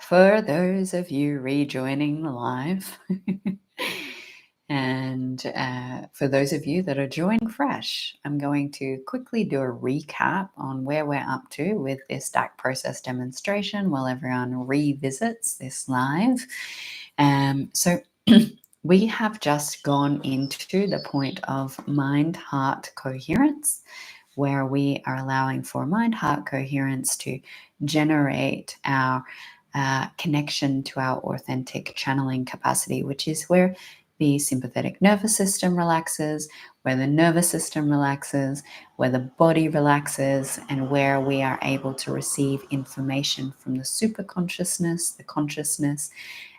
for those of you rejoining the live, and for those of you that are joining fresh, I'm going to quickly do a recap on where we're up to with this DAC process demonstration while everyone revisits this live. So we have just gone into the point of mind-heart coherence, where we are allowing for mind-heart coherence to generate our connection to our authentic channeling capacity, which is where the sympathetic nervous system relaxes, where the nervous system relaxes, where the body relaxes, and where we are able to receive information from the superconsciousness, the consciousness,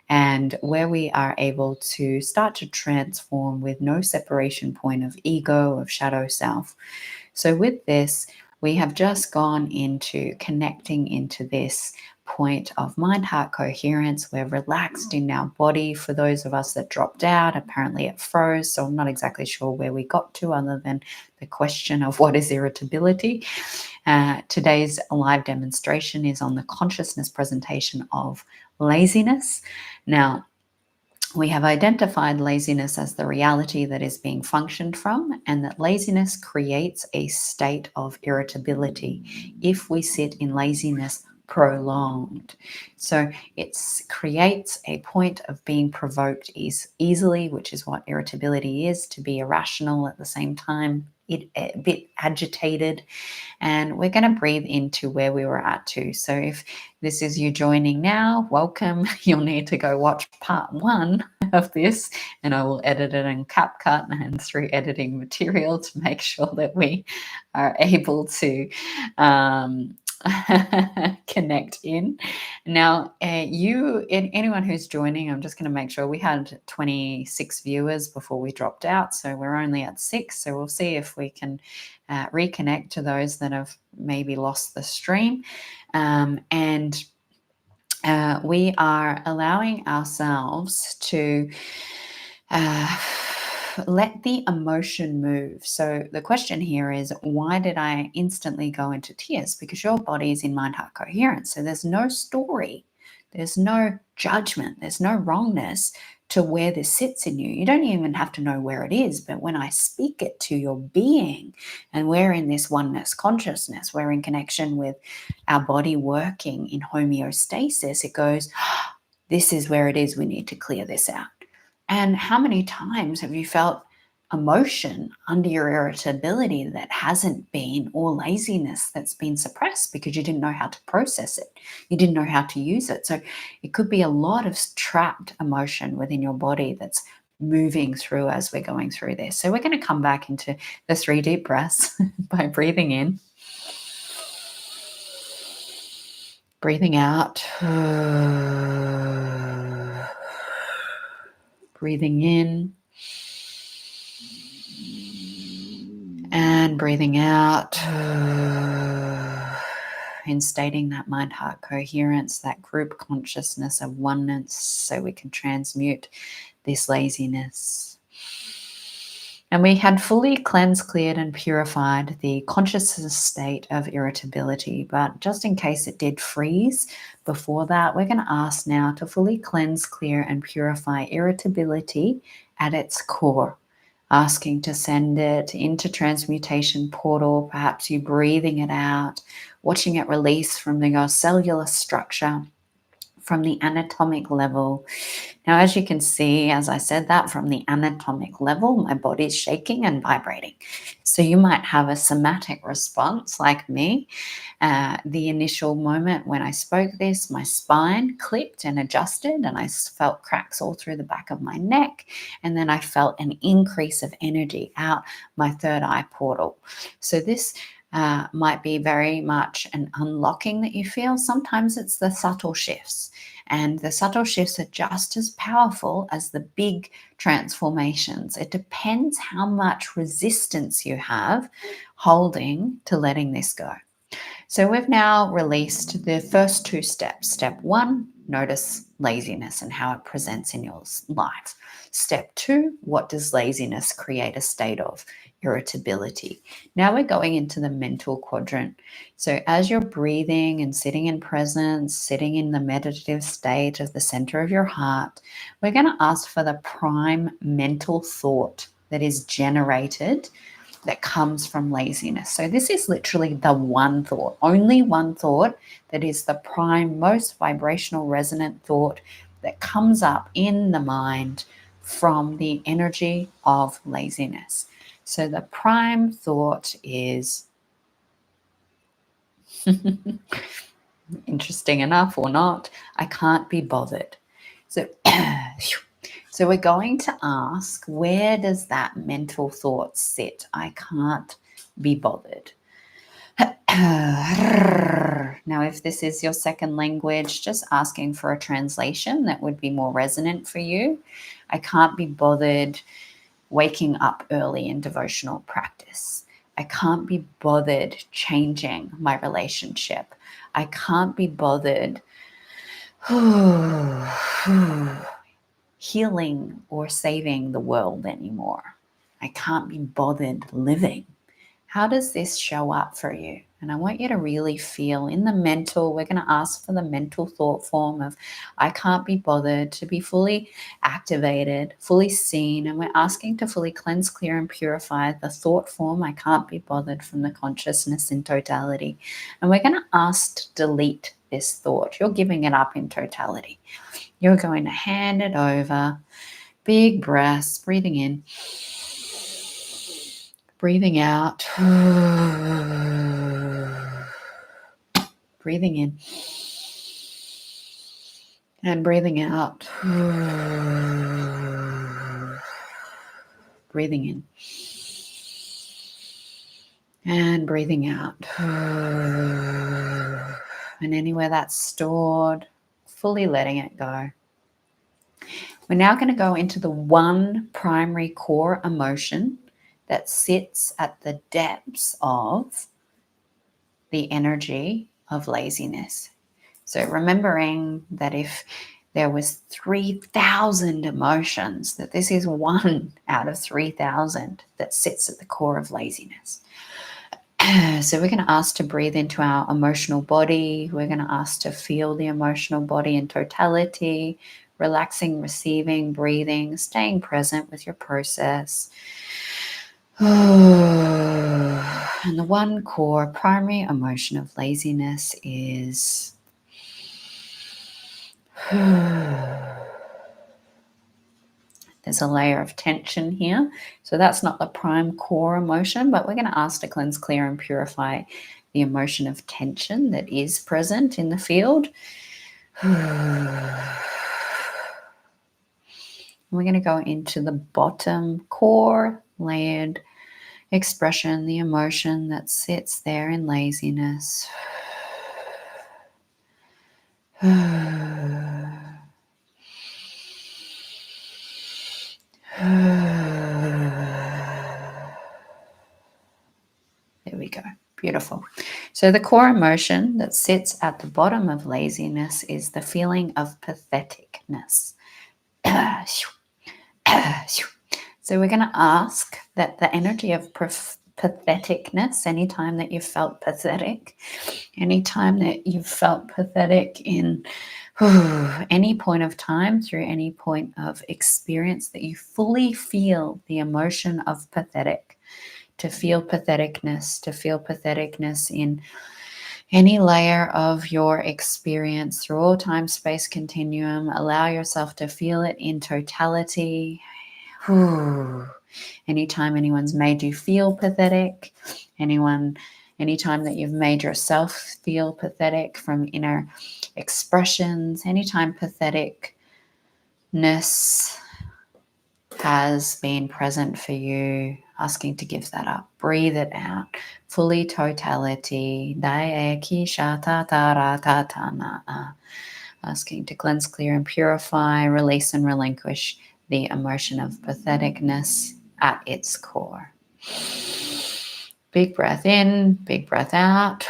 and where we are able to start to transform with no separation point of ego, of shadow self. So with this, we have just gone into connecting into this point of mind-heart coherence. We're relaxed in our body. For those of us that dropped out, apparently it froze, so I'm not exactly sure where we got to other than the question of what is irritability. Today's live demonstration is on the consciousness presentation of laziness. Now, we have identified laziness as the reality that is being functioned from, and that laziness creates a state of irritability if we sit in laziness prolonged. So it creates a point of being provoked easily, which is what irritability is, to be irrational at the same time, a bit agitated. And we're going to breathe into where we were at too. So if this is you joining now, welcome. You'll need to go watch part 1 of this, and I will edit it in CapCut and through editing material to make sure that we are able to connect in. Now, anyone who's joining, I'm just going to make sure we had 26 viewers before we dropped out, so we're only at 6. So we'll see if we can reconnect to those that have maybe lost the stream, and we are allowing ourselves to let the emotion move. So the question here is, why did I instantly go into tears? Because your body is in mind-heart coherence. So there's no story, there's no judgment, there's no wrongness to where this sits in you. You don't even have to know where it is, but when I speak it to your being, and we're in this oneness consciousness, we're in connection with our body working in homeostasis, it goes, this is where it is, we need to clear this out. And how many times have you felt emotion under your irritability that hasn't been, or laziness that's been suppressed because you didn't know how to process it? You didn't know how to use it. So it could be a lot of trapped emotion within your body that's moving through as we're going through this. So we're going to come back into the 3 deep breaths by breathing in, breathing out, breathing in, and breathing out, instating that mind-heart coherence, that group consciousness of oneness, so we can transmute this laziness. And we had fully cleansed, cleared, and purified the consciousness state of irritability. But just in case it did freeze before that, we're going to ask now to fully cleanse, clear, and purify irritability at its core. Asking to send it into transmutation portal, perhaps you breathing it out, watching it release from your cellular structure, from the anatomic level. Now, as you can see, as I said that, from the anatomic level, my body's shaking and vibrating. So you might have a somatic response like me. The initial moment when I spoke this, my spine clipped and adjusted, and I felt cracks all through the back of my neck. And then I felt an increase of energy out my third eye portal. So this might be very much an unlocking that you feel. Sometimes it's the subtle shifts, and the subtle shifts are just as powerful as the big transformations. It depends how much resistance you have holding to letting this go. So we've now released the first 2 steps. Step 1, notice laziness and how it presents in your life. Step 2, what does laziness create a state of? Irritability. Now we're going into the mental quadrant. So as you're breathing and sitting in presence, sitting in the meditative state of the center of your heart, we're going to ask for the prime mental thought that is generated that comes from laziness. So this is literally the one thought, only one thought that is the prime, most vibrational resonant thought that comes up in the mind from the energy of laziness. So the prime thought is, interesting enough or not, I can't be bothered. So, so we're going to ask, where does that mental thought sit? I can't be bothered. Now, if this is your second language, just asking for a translation that would be more resonant for you. I can't be bothered waking up early in devotional practice. I can't be bothered changing my relationship. I can't be bothered healing or saving the world anymore. I can't be bothered living. How does this show up for you? And I want you to really feel in the mental, we're going to ask for the mental thought form of I can't be bothered to be fully activated, fully seen. And we're asking to fully cleanse, clear, and purify the thought form I can't be bothered from the consciousness in totality. And we're going to ask to delete this thought. You're giving it up in totality. You're going to hand it over. Big breaths, breathing in. Breathing out, breathing in, and breathing out, breathing in, and breathing out. And anywhere that's stored, fully letting it go. We're now going to go into the one primary core emotion that sits at the depths of the energy of laziness. So remembering that if there was 3,000 emotions, that this is one out of 3,000 that sits at the core of laziness. So we're going to ask to breathe into our emotional body. We're going to ask to feel the emotional body in totality, relaxing, receiving, breathing, staying present with your process. And the one core primary emotion of laziness is there's a layer of tension here. So that's not the prime core emotion, but we're going to ask to cleanse, clear, and purify the emotion of tension that is present in the field. We're going to go into the bottom core layered expression, the emotion that sits there in laziness. There we go. Beautiful. So the core emotion that sits at the bottom of laziness is the feeling of patheticness. So we're going to ask that the energy of patheticness, anytime that you've felt pathetic, anytime that you've felt pathetic in any point of time, through any point of experience, that you fully feel the emotion of pathetic, to feel patheticness in any layer of your experience through all time, space continuum. Allow yourself to feel it in totality. Anytime anyone's made you feel pathetic, anytime that you've made yourself feel pathetic from inner expressions, anytime patheticness has been present for you, asking to give that up. Breathe it out. Fully totality. Asking to cleanse, clear, and purify, release and relinquish the emotion of patheticness at its core. Big breath in, big breath out.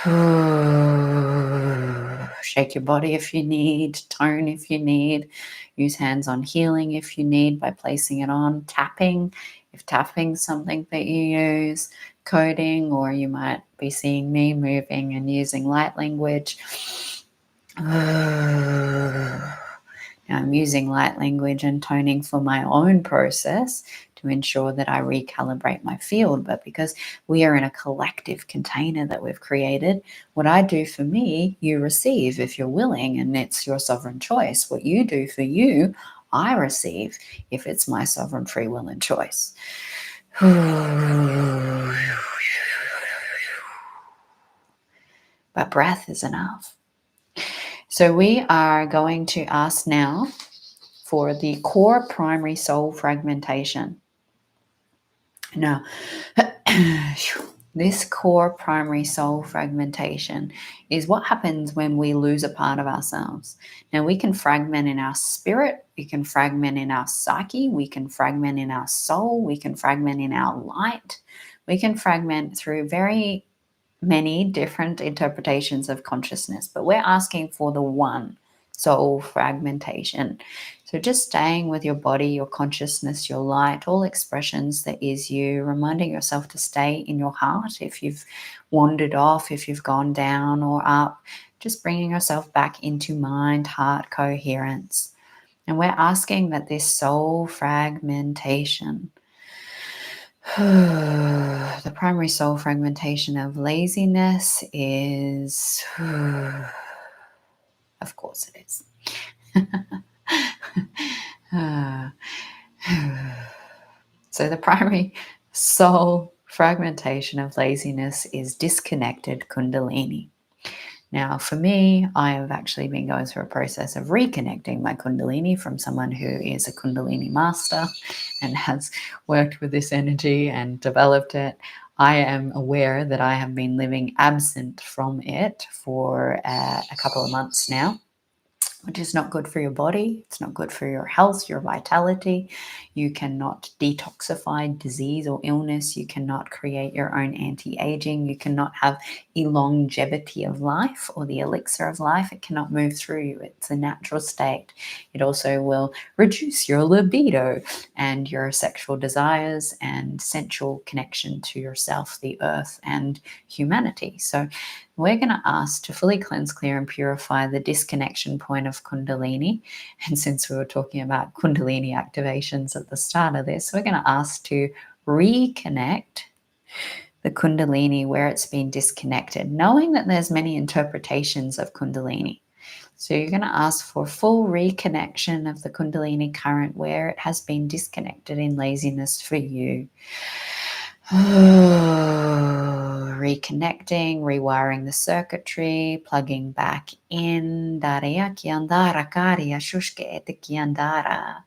Shake your body if you need, tone if you need, use hands-on healing if you need by placing it on, tapping, if tapping's something that you use, coding, or you might be seeing me moving and using light language. Now I'm using light language and toning for my own process to ensure that I recalibrate my field. But because we are in a collective container that we've created, what I do for me, you receive if you're willing, and it's your sovereign choice. What you do for you, I receive if it's my sovereign free will and choice. But breath is enough. So we are going to ask now for the core primary soul fragmentation. Now, this core primary soul fragmentation is what happens when we lose a part of ourselves. Now, we can fragment in our spirit, we can fragment in our psyche, we can fragment in our soul, we can fragment in our light, we can fragment through very many different interpretations of consciousness, but we're asking for the one soul fragmentation. So just staying with your body, your consciousness, your light, all expressions that is you, reminding yourself to stay in your heart. If you've wandered off, if you've gone down or up, just bringing yourself back into mind, heart coherence. And we're asking that this soul fragmentation, the primary soul fragmentation of laziness is, of course it is. So the primary soul fragmentation of laziness is disconnected kundalini. Now, for me, I have actually been going through a process of reconnecting my kundalini from someone who is a kundalini master and has worked with this energy and developed it. I am aware that I have been living absent from it for a couple of months now, which is not good for your body. It's not good for your health, your vitality. You cannot detoxify disease or illness. You cannot create your own anti-aging. You cannot have a longevity of life or the elixir of life. It cannot move through you. It's a natural state. It also will reduce your libido and your sexual desires and sensual connection to yourself, the earth, and humanity. So we're going to ask to fully cleanse, clear, and purify the disconnection point of Kundalini. And since we were talking about Kundalini activations at the start of this, we're going to ask to reconnect the Kundalini where it's been disconnected, knowing that there's many interpretations of Kundalini. So you're going to ask for full reconnection of the Kundalini current where it has been disconnected in laziness for you. Reconnecting, rewiring the circuitry, plugging back in. Daria kiandara karia shushke ete kiandara.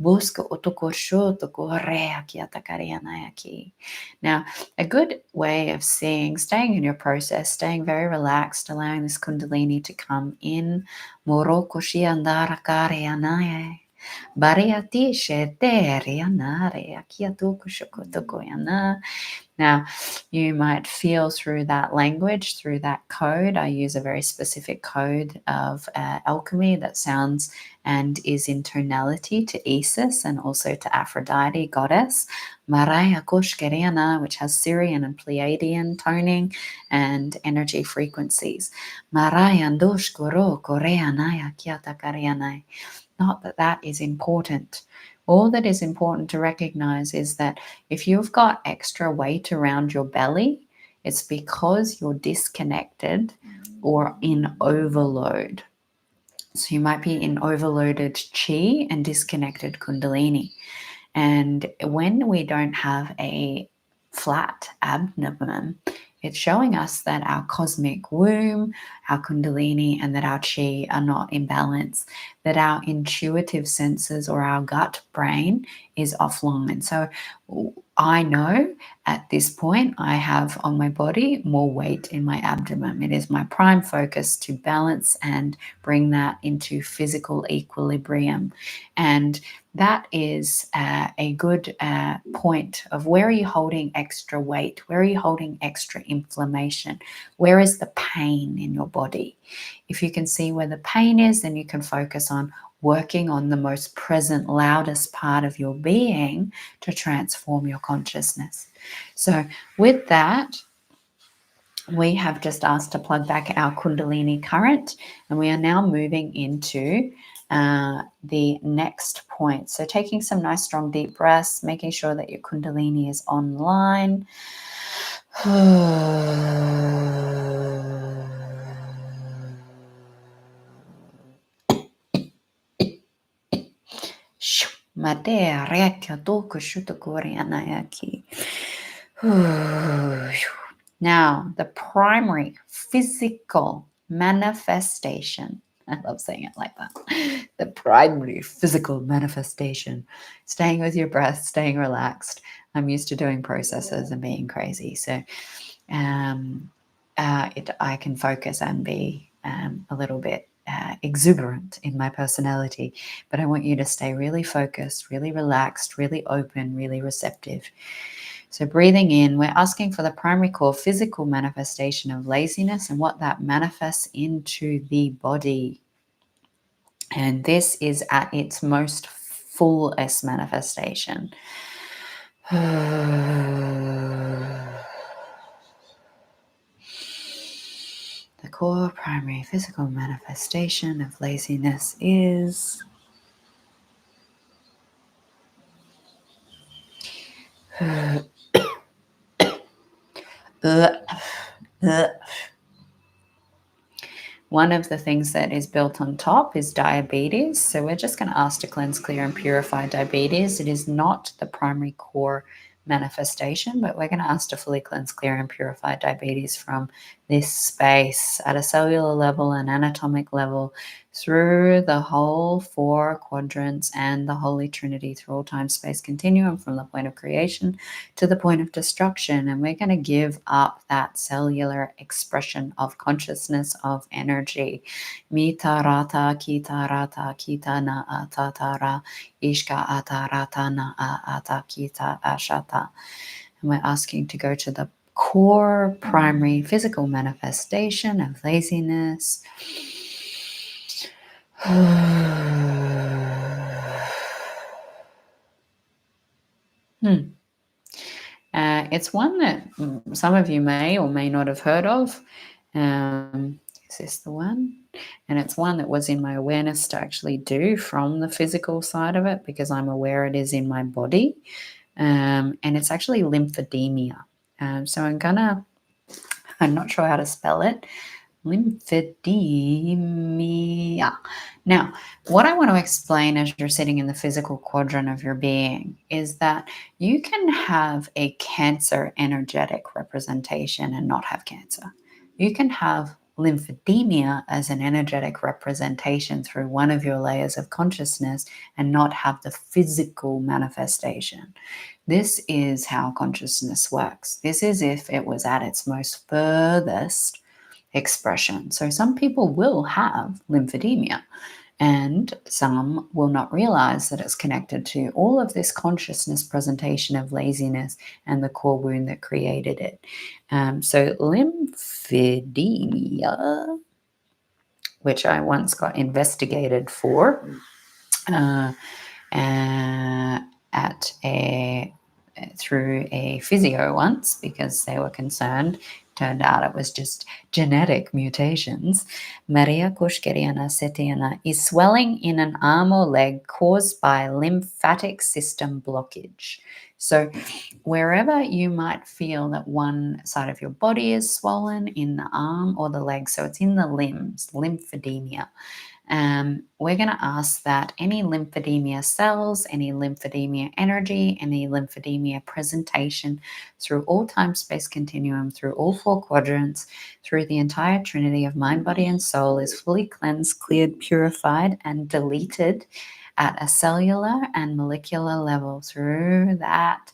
Busca otokorshoto korea kiatakarianayaki. Now, a good way of staying in your process, staying very relaxed, allowing this kundalini to come in. Moroko shiandara karianaye. Bariati sheterianare akiatukushokotokoyana. Now, you might feel through that language, through that code. I use a very specific code of alchemy that sounds and is in tonality to Isis and also to Aphrodite, goddess. Maraya Koshkeriana, which has Syrian and Pleiadian toning and energy frequencies. Maraya Ndoshkoro Koreanaya Kiatakarianai. Not that that is important. All that is important to recognize is that if you've got extra weight around your belly, it's because you're disconnected or in overload. So you might be in overloaded chi and disconnected kundalini. And when we don't have a flat abdomen, it's showing us that our cosmic womb, our kundalini, and that our chi are not in balance, that our intuitive senses or our gut brain is offline. So I know At this point, I have on my body more weight in my abdomen. It is my prime focus to balance and bring that into physical equilibrium. And that is a good point of where are you holding extra weight? Where are you holding extra inflammation? Where is the pain in your body? If you can see where the pain is, then you can focus on working on the most present, loudest part of your being to transform your consciousness. So with that, we have just asked to plug back our Kundalini current, and we are now moving into the next point. So taking some nice strong deep breaths, making sure that your Kundalini is online. Now, the primary physical manifestation. I love saying it like that. The primary physical manifestation. Staying with your breath, staying relaxed. I'm used to doing processes and being crazy. So I can focus and be a little bit exuberant in my personality, but I want you to stay really focused, really relaxed, really open, really receptive. So breathing in, we're asking for the primary core physical manifestation of laziness and what that manifests into the body. And this is at its most fullest manifestation. The core primary physical manifestation of laziness is one of the things that is built on top is diabetes. So we're just going to ask to cleanse, clear, and purify diabetes. It is not the primary core manifestation, but we're going to ask to fully cleanse, clear, and purify diabetes from this space at a cellular level and anatomic level through the whole 4 quadrants and the Holy Trinity through all time space continuum from the point of creation to the point of destruction. And we're going to give up that cellular expression of consciousness, of energy. Mita rata kita rata kita na atatara ishka atarata na ata kita ashata. And we're asking to go to the core primary physical manifestation of laziness. It's one that some of you may or may not have heard of. Is this the one? And it's one that was in my awareness to actually do from the physical side of it, because I'm aware it is in my body. And it's actually lymphedemia. So I'm not sure how to spell it. Lymphedemia. Now, what I want to explain as you're sitting in the physical quadrant of your being is that you can have a cancer energetic representation and not have cancer. You can have lymphedemia as an energetic representation through one of your layers of consciousness and not have the physical manifestation. This is how consciousness works. This is if it was at its most furthest expression. So some people will have lymphedemia and some will not realize that it's connected to all of this consciousness presentation of laziness and the core wound that created it. So lymphedemia, which I once got investigated for through a physio once, because they were concerned. Turned out it was just genetic mutations. Maria Kushkeriana Setiana is swelling in an arm or leg caused by lymphatic system blockage. So wherever you might feel that one side of your body is swollen, in the arm or the leg, so it's in the limbs, lymphedemia. We're going to ask that any lymphedemia cells, any lymphedemia energy, any lymphedemia presentation through all time space continuum, through all 4 quadrants, through the entire trinity of mind, body, and soul is fully cleansed, cleared, purified, and deleted at a cellular and molecular level through that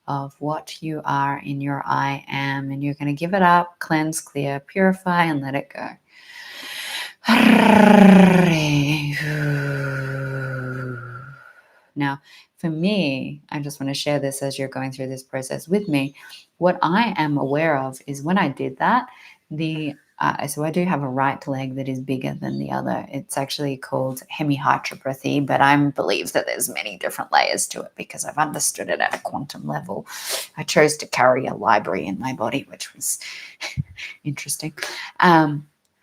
of what you are in your I am, and you're going to give it up, cleanse, clear, purify, and let it go. Now, for me, I just want to share this as you're going through this process with me. What I am aware of is when I did that, so I do have a right leg that is bigger than the other. It's actually called hemihypertrophy, but I believe that there's many different layers to it because I've understood it at a quantum level. I chose to carry a library in my body, which was interesting.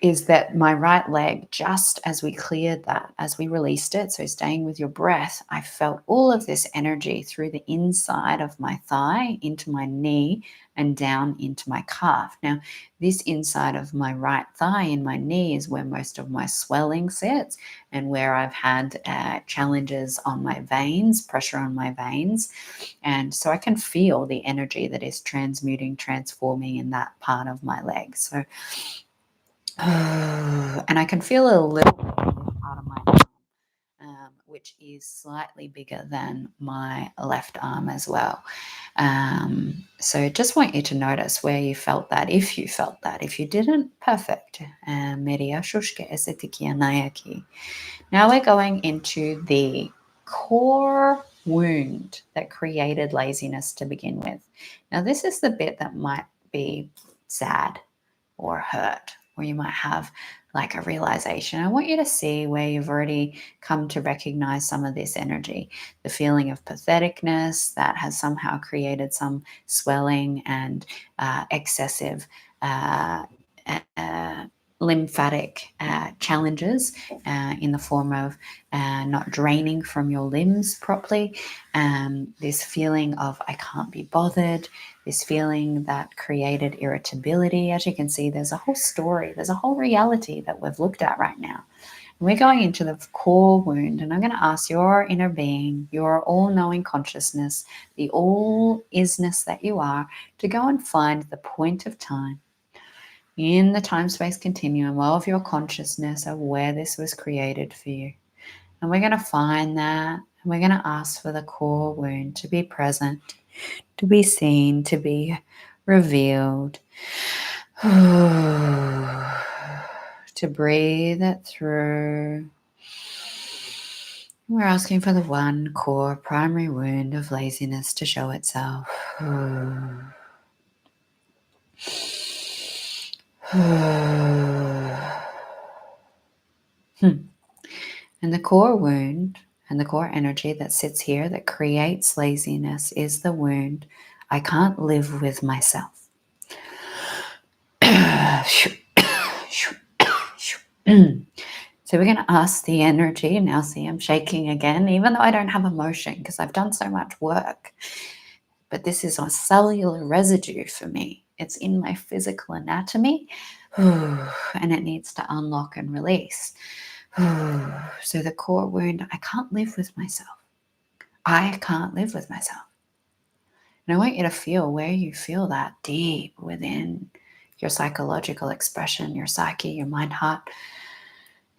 Is that my right leg, just as we cleared that, as we released it, so staying with your breath, I felt all of this energy through the inside of my thigh, into my knee, and down into my calf. Now, this inside of my right thigh in my knee is where most of my swelling sits and where I've had challenges on my veins, pressure on my veins. And so I can feel the energy that is transmuting, transforming in that part of my leg. So and I can feel a little bit part of my arm, which is slightly bigger than my left arm as well. So just want you to notice where you felt that, if you felt that. If you didn't, perfect. Now we're going into the core wound that created laziness to begin with. Now this is the bit that might be sad or hurt, or you might have like a realization. I want you to see where you've already come to recognize some of this energy, the feeling of patheticness that has somehow created some swelling and excessive lymphatic challenges in the form of not draining from your limbs properly, this feeling of I can't be bothered, this feeling that created irritability. As you can see, there's a whole story, there's a whole reality that we've looked at right now. And we're going into the core wound, and I'm going to ask your inner being, your all-knowing consciousness, the all-isness that you are, to go and find the point of time in the time-space continuum of your consciousness of where this was created for you. And we're going to find that, and we're going to ask for the core wound to be present, to be seen, to be revealed, to breathe it through. We're asking for the one core primary wound of laziness to show itself. And the core wound and the core energy that sits here that creates laziness is the wound, I can't live with myself. So we're going to ask the energy. Now see, I'm shaking again, even though I don't have emotion because I've done so much work. But this is a cellular residue for me. It's in my physical anatomy, and it needs to unlock and release. So the core wound, I can't live with myself. I can't live with myself. And I want you to feel where you feel that deep within your psychological expression, your psyche, your mind, heart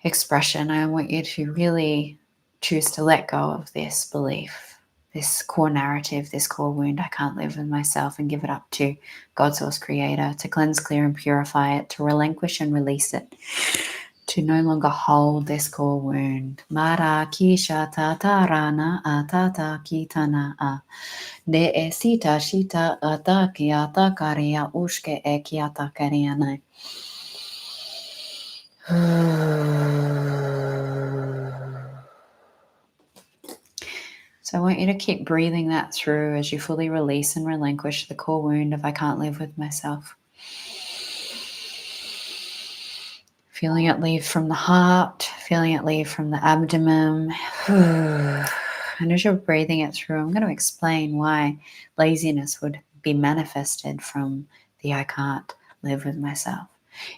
expression. I want you to really choose to let go of this belief, this core narrative, this core wound, I can't live with myself, and give it up to God, Source, Creator, to cleanse, clear, and purify it, to relinquish and release it, to no longer hold this core wound. Mara kisha tatarana atata kitana a. De esita shita ataki atakaria ushke ekiata kariane. So I want you to keep breathing that through as you fully release and relinquish the core wound of I can't live with myself. Feeling it leave from the heart, feeling it leave from the abdomen. And as you're breathing it through, I'm going to explain why laziness would be manifested from the I can't live with myself.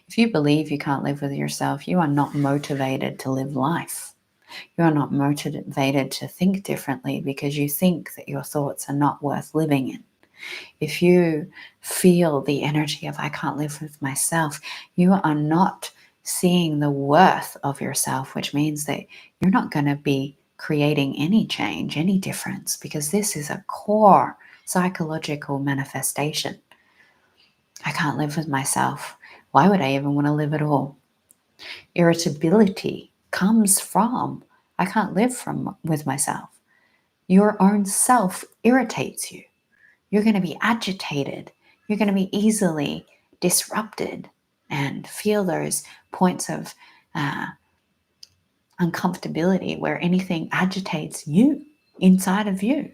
If you believe you can't live with yourself, you are not motivated to live life. You are not motivated to think differently because you think that your thoughts are not worth living in. If you feel the energy of I can't live with myself, you are not seeing the worth of yourself, which means that you're not going to be creating any change, any difference, because this is a core psychological manifestation. I can't live with myself. Why would I even want to live at all? Irritability comes from I can't live with myself. Your own self irritates you. You're going to be agitated. You're going to be easily disrupted and feel those points of uncomfortability where anything agitates you inside of you.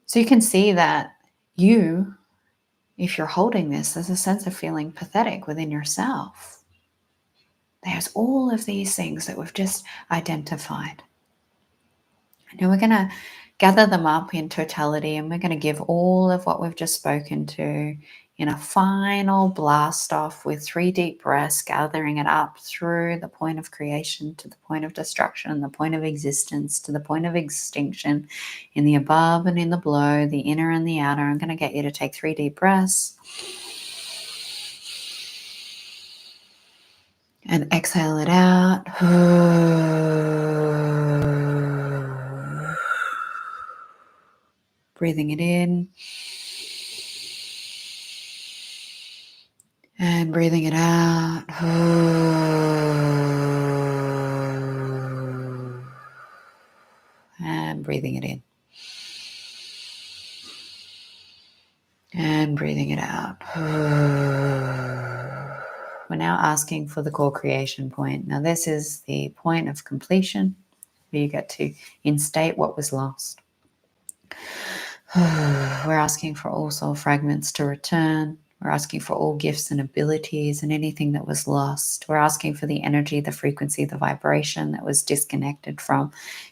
So you can see that you, if you're holding this, there's a sense of feeling pathetic within yourself. There's all of these things that we've just identified. And we're going to gather them up in totality, and we're going to give all of what we've just spoken to in a final blast off with 3 deep breaths, gathering it up through the point of creation to the point of destruction, the point of existence to the point of extinction, in the above and in the below, the inner and the outer. I'm going to get you to take 3 deep breaths. And exhale it out. Breathing it in. And breathing it out. And breathing it in. And breathing it out. We're now asking for the core creation point. Now this is the point of completion where you get to instate what was lost. We're asking for all soul fragments to return. We're asking for all gifts and abilities and anything that was lost. We're asking for the energy, the frequency, the vibration that was disconnected from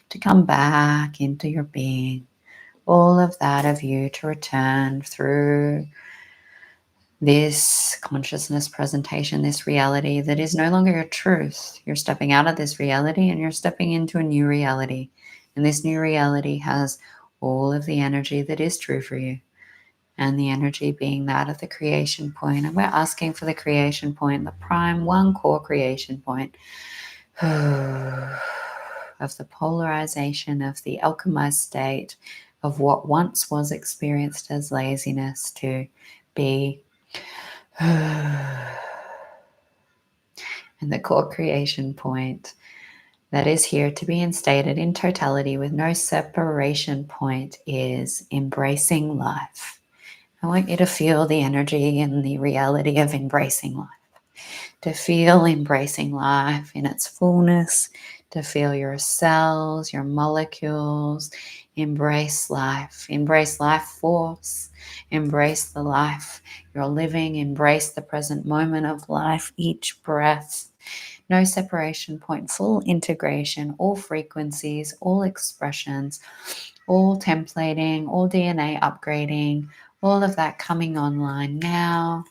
to come back into your being. All of that of you to return through this consciousness presentation, this reality that is no longer your truth. You're stepping out of this reality and you're stepping into a new reality. And this new reality has all of the energy that is true for you. And the energy being that of the creation point. And we're asking for the creation point, the prime one core creation point of the polarization of the alchemized state of what once was experienced as laziness to be and the core creation point that is here to be instated in totality with no separation point is embracing life. I want you to feel the energy and the reality of embracing life, to feel embracing life in its fullness, to feel your cells, your molecules, embrace life force, embrace the life you're living, embrace the present moment of life, each breath. No separation point, full integration, all frequencies, all expressions, all templating, all DNA upgrading, all of that coming online now.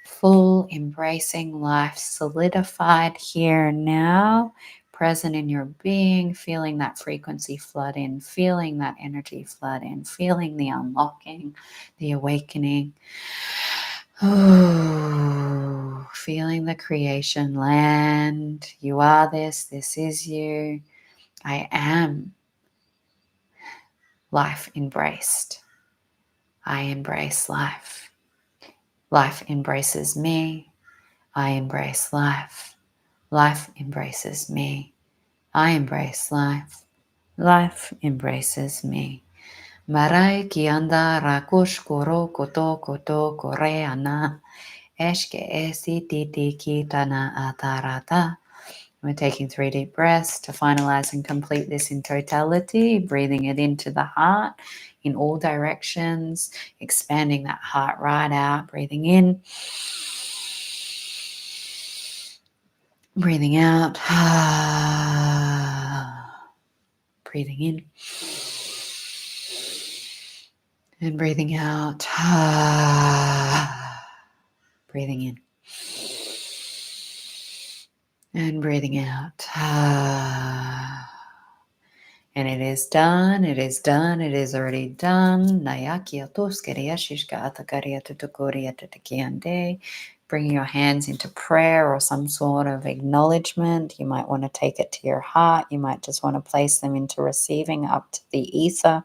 Full embracing life, solidified here now, present in your being, feeling that frequency flood in, feeling that energy flood in, feeling the unlocking, the awakening. Oh, feeling the creation land. You are this is you. I am life embraced. I embrace life. Life embraces me. I embrace life. Life embraces me. I embrace life. Life embraces me. Marai ki anda rakush koro koto koto kore ana. Eshke esi titi kitana atarata. We're taking 3 deep breaths to finalize and complete this in totality, breathing it into the heart in all directions, expanding that heart right out, breathing in, breathing out, breathing in, and breathing out, breathing in, and breathing out. And it is done, it is done, it is already done. Bringing your hands into prayer or some sort of acknowledgement. You might want to take it to your heart. You might just want to place them into receiving up to the ether.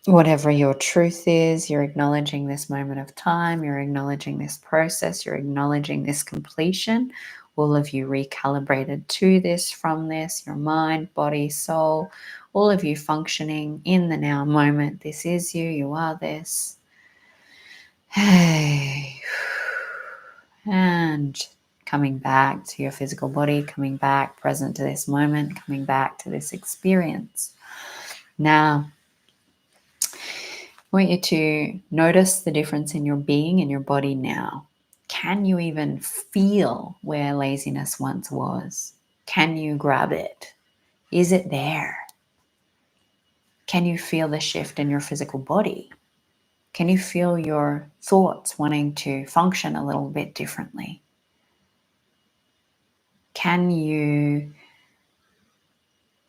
Whatever your truth is, you're acknowledging this moment of time, you're acknowledging this process, you're acknowledging this completion. All of you recalibrated to this, from this, your mind, body, soul, all of you functioning in the now moment. This is you, you are this. Hey. And coming back to your physical body, coming back present to this moment, coming back to this experience. Now, I want you to notice the difference in your being and your body now. Can you even feel where laziness once was? Can you grab it? Is it there? Can you feel the shift in your physical body? Can you feel your thoughts wanting to function a little bit differently? Can you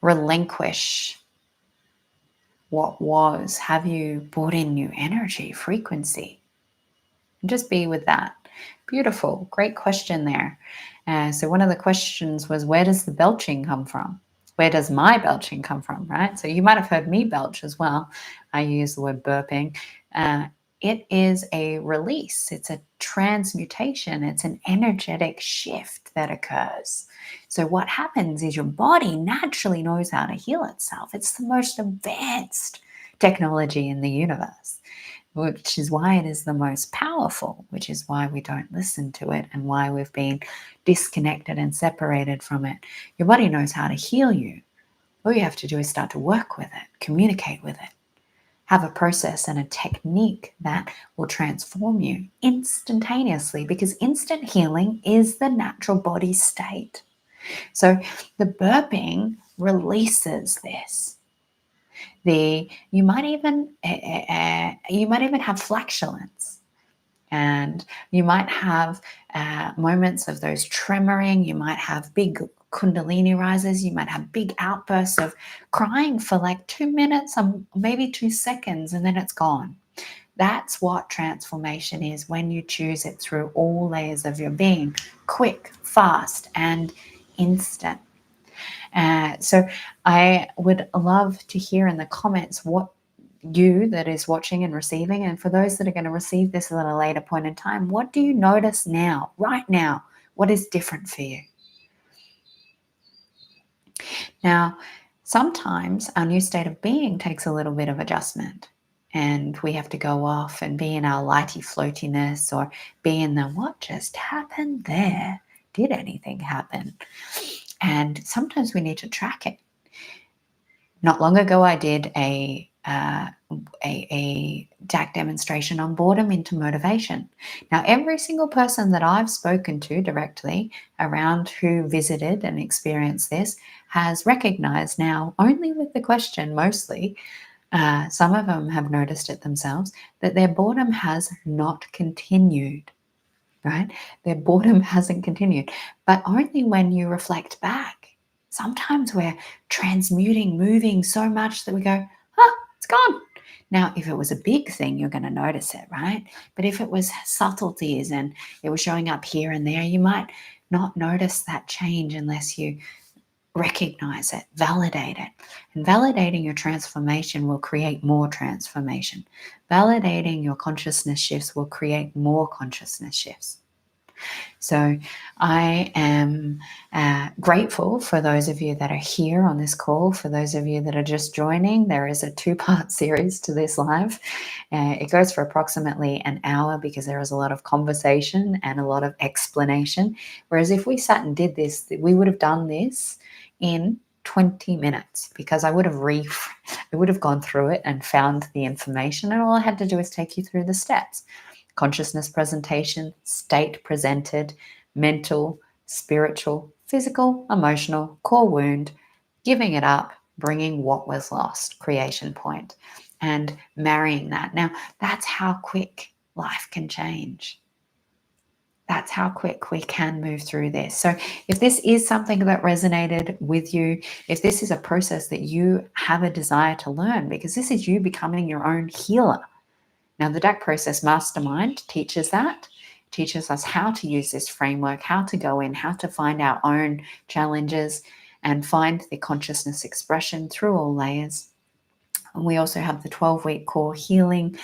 relinquish what was? Have you brought in new energy, frequency? And just be with that. Beautiful. Great question there. So one of the questions was, where does the belching come from? Where does my belching come from, right? So you might have heard me belch as well. I use the word burping. It is a release. It's a transmutation. It's an energetic shift that occurs. So what happens is your body naturally knows how to heal itself. It's the most advanced technology in the universe, which is why it is the most powerful, which is why we don't listen to it and why we've been disconnected and separated from it. Your body knows how to heal you. All you have to do is start to work with it, communicate with it, have a process and a technique that will transform you instantaneously, because instant healing is the natural body state. So the burping releases this. You might even have flatulence, and you might have moments of those tremoring. You might have big kundalini rises. You might have big outbursts of crying for like 2 minutes, maybe 2 seconds, and then it's gone. That's what transformation is when you choose it through all layers of your being, quick, fast, and instant. So I would love to hear in the comments what you that is watching and receiving, and for those that are going to receive this at a later point in time, what do you notice now, right now? What is different for you? Now, sometimes our new state of being takes a little bit of adjustment, and we have to go off and be in our lighty floatiness, or be in the what just happened there? Did anything happen? And sometimes we need to track it. Not long ago, I did a DAC demonstration on boredom into motivation. Now, every single person that I've spoken to directly around who visited and experienced this has recognized now, only with the question mostly, some of them have noticed it themselves, that their boredom has not continued, right? Their boredom hasn't continued, but only when you reflect back. Sometimes we're transmuting, moving so much that we go, it's gone. Now, if it was a big thing, you're going to notice it, right? But if it was subtleties and it was showing up here and there, you might not notice that change unless you recognize it, validate it. And validating your transformation will create more transformation. Validating your consciousness shifts will create more consciousness shifts. So I am grateful for those of you that are here on this call. For those of you that are just joining, there is a 2-part series to this live. It goes for approximately an hour because there is a lot of conversation and a lot of explanation. Whereas if we sat and did this, we would have done this in 20 minutes, because I would have gone through it and found the information, and all I had to do is take you through the steps. Consciousness presentation, state presented, mental, spiritual, physical, emotional, core wound, giving it up, bringing what was lost, creation point, and marrying that. Now, that's how quick life can change. That's how quick we can move through this. So if this is something that resonated with you, if this is a process that you have a desire to learn, because this is you becoming your own healer. Now, the DAC Process Mastermind teaches that, teaches us how to use this framework, how to go in, how to find our own challenges and find the consciousness expression through all layers. We also have the 12-week core healing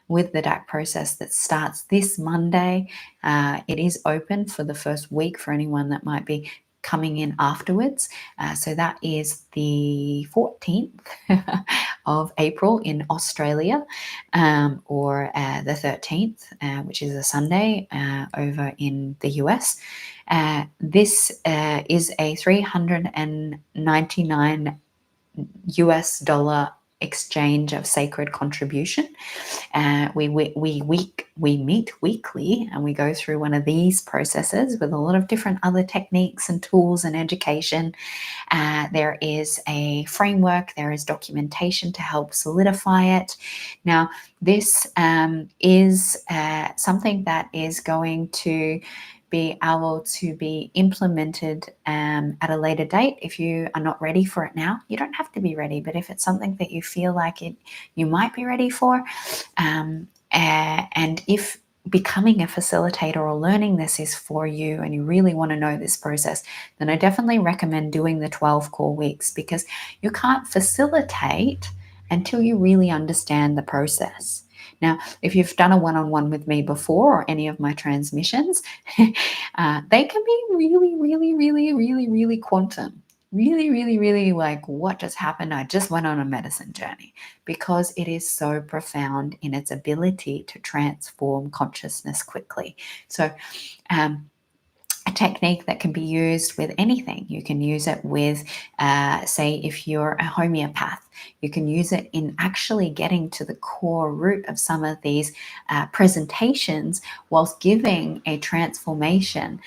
with the DAC process that starts this Monday. It is open for the first week for anyone that might be coming in afterwards. So that is the 14th of April in Australia, or the 13th, which is a Sunday, over in the US. This is a $399 US exchange of sacred contribution. We meet weekly, and we go through one of these processes with a lot of different other techniques and tools and education. There is a framework, there is documentation to help solidify it. Now, this is something that is going to be able to be implemented at a later date. If you are not ready for it now, you don't have to be ready, but if it's something that you feel like you might be ready for, and if becoming a facilitator or learning this is for you and you really want to know this process, then I definitely recommend doing the 12 core weeks, because you can't facilitate until you really understand the process. Now, if you've done a one-on-one with me before, or any of my transmissions, they can be really quantum. Really like, what just happened? I just went on a medicine journey, because it is so profound in its ability to transform consciousness quickly. So, a technique that can be used with anything. You can use it with, say, if you're a homeopath, you can use it in actually getting to the core root of some of these presentations, whilst giving a transformation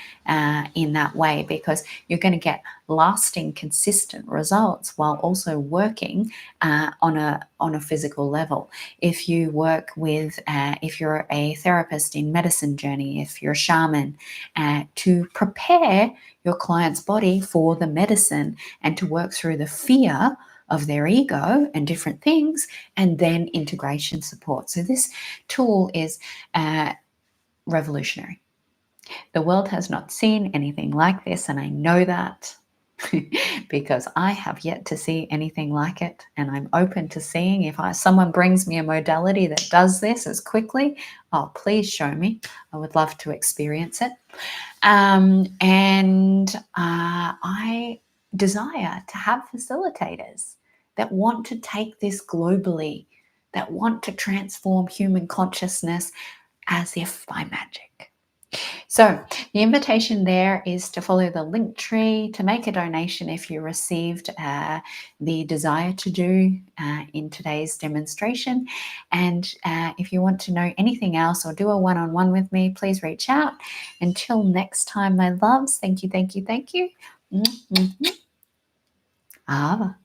in that way, because you're going to get lasting, consistent results while also working on a physical level. If you work with, if you're a therapist in medicine journey, if you're a shaman, to prepare your client's body for the medicine and to work through the fear of their ego and different things, and then integration support. So this tool is revolutionary. The world has not seen anything like this, and I know that because I have yet to see anything like it, and I'm open to seeing. If someone brings me a modality that does this as quickly, oh, please show me. I would love to experience it. I desire to have facilitators that want to take this globally, that want to transform human consciousness as if by magic. So the invitation there is to follow the link tree to make a donation if you received the desire to do in today's demonstration. And if you want to know anything else or do a one-on-one with me, please reach out. Until next time, my loves, thank you. Ava.